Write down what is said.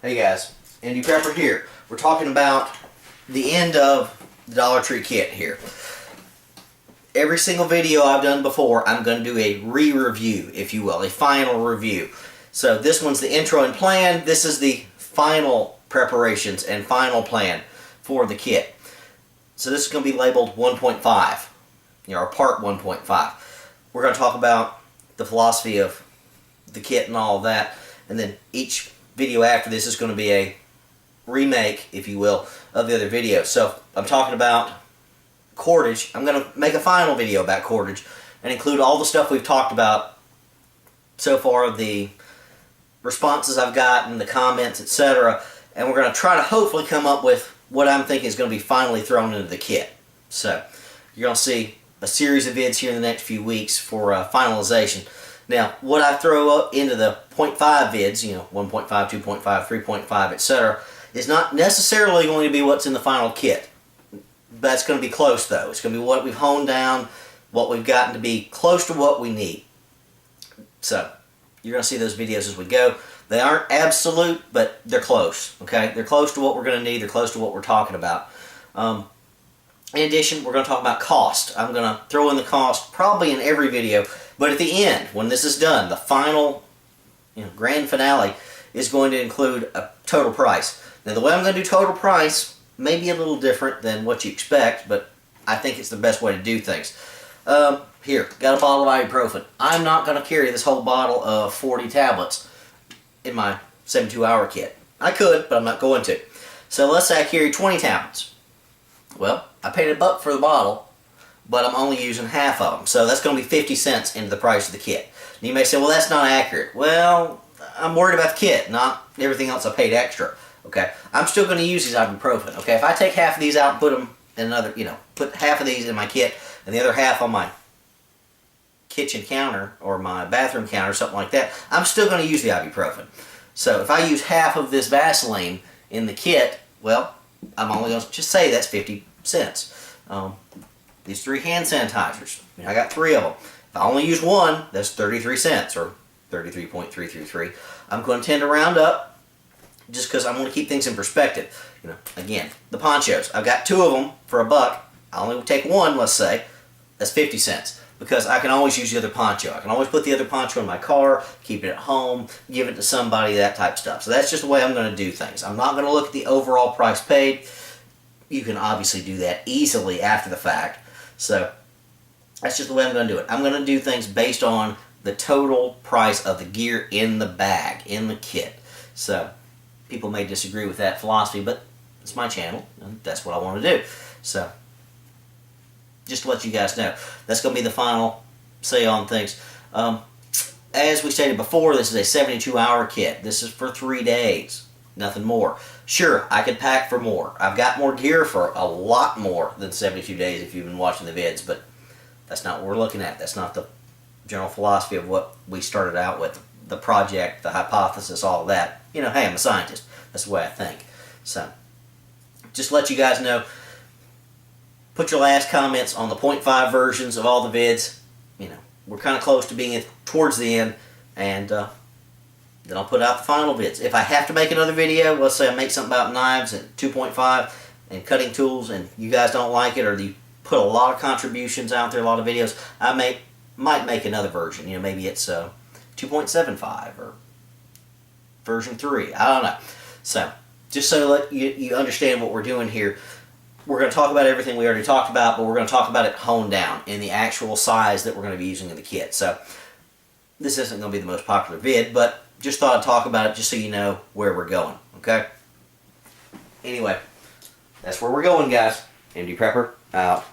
Hey guys, Andy Pepper here. We're talking about the end of the Dollar Tree kit here. Every single video I've done before, I'm going to do a re-review, if you will, a final review. So this one's the intro and plan. This is the final preparations and final plan for the kit. So this is going to be labeled 1.5, or part 1.5. We're going to talk about the philosophy of the kit and all of that, and then each video after this is going to be a remake, if you will, of the other video. So I'm talking about cordage. I'm going to make a final video about cordage and include all the stuff we've talked about so far, the responses I've gotten, the comments, etc. And we're going to try to hopefully come up with what I'm thinking is going to be finally thrown into the kit. So you're going to see a series of vids here in the next few weeks for finalization. Now, what I throw up into the 0.5 vids, 1.5, 2.5, 3.5, etc., is not necessarily going to be what's in the final kit. That's going to be close, though. It's going to be what we've honed down, what we've gotten to be close to what we need. So, you're going to see those videos as we go. They aren't absolute, but they're close, okay? They're close to what we're going to need. They're close to what we're talking about. In addition, we're going to talk about cost. I'm going to throw in the cost probably in every video, but at the end, when this is done, the final grand finale is going to include a total price. Now, the way I'm going to do total price may be a little different than what you expect, but I think it's the best way to do things. Here, got a bottle of ibuprofen. I'm not going to carry this whole bottle of 40 tablets in my 72-hour kit. I could, but I'm not going to. So let's say I carry 20 tablets. Well, I paid $1 for the bottle, but I'm only using half of them. So that's going to be 50 cents into the price of the kit. And you may say, well, that's not accurate. Well, I'm worried about the kit, not everything else I paid extra. Okay, I'm still going to use these ibuprofen. Okay, if I take half of these out and put them in another, put half of these in my kit and the other half on my kitchen counter or my bathroom counter, something like that, I'm still going to use the ibuprofen. So if I use half of this Vaseline in the kit, well, I'm only going to just say that's 50 cents. These 3 hand sanitizers, I got 3 of them. If I only use one, that's 33 cents or 33.333. I'm going to tend to round up just because I want to keep things in perspective. Again, the ponchos, I've got 2 of them for $1. I only take one, let's say, that's 50 cents. Because I can always use the other poncho. I can always put the other poncho in my car, keep it at home, give it to somebody, that type of stuff. So that's just the way I'm going to do things. I'm not going to look at the overall price paid. You can obviously do that easily after the fact. So that's just the way I'm going to do it. I'm going to do things based on the total price of the gear in the bag, in the kit. So people may disagree with that philosophy, but it's my channel, and that's what I want to do. So just to let you guys know, that's going to be the final say on things. As we stated before, this is a 72-hour kit. This is for 3 days, nothing more. Sure, I could pack for more. I've got more gear for a lot more than 72 days if you've been watching the vids, but that's not what we're looking at. That's not the general philosophy of what we started out with, the project, the hypothesis, all of that. Hey, I'm a scientist. That's the way I think. So, just to let you guys know, put your last comments on the 0.5 versions of all the vids. We're kind of close to being towards the end, and then I'll put out the final vids. If I have to make another video, let's say I make something about knives and 2.5 and cutting tools, and you guys don't like it, or you put a lot of contributions out there, a lot of videos, I might make another version. Maybe it's 2.75 or version 3. I don't know. So, just so that you understand what we're doing here, we're going to talk about everything we already talked about, but we're going to talk about it honed down in the actual size that we're going to be using in the kit. So, this isn't going to be the most popular vid, but just thought I'd talk about it just so you know where we're going, okay? Anyway, that's where we're going, guys. MD Prepper, out.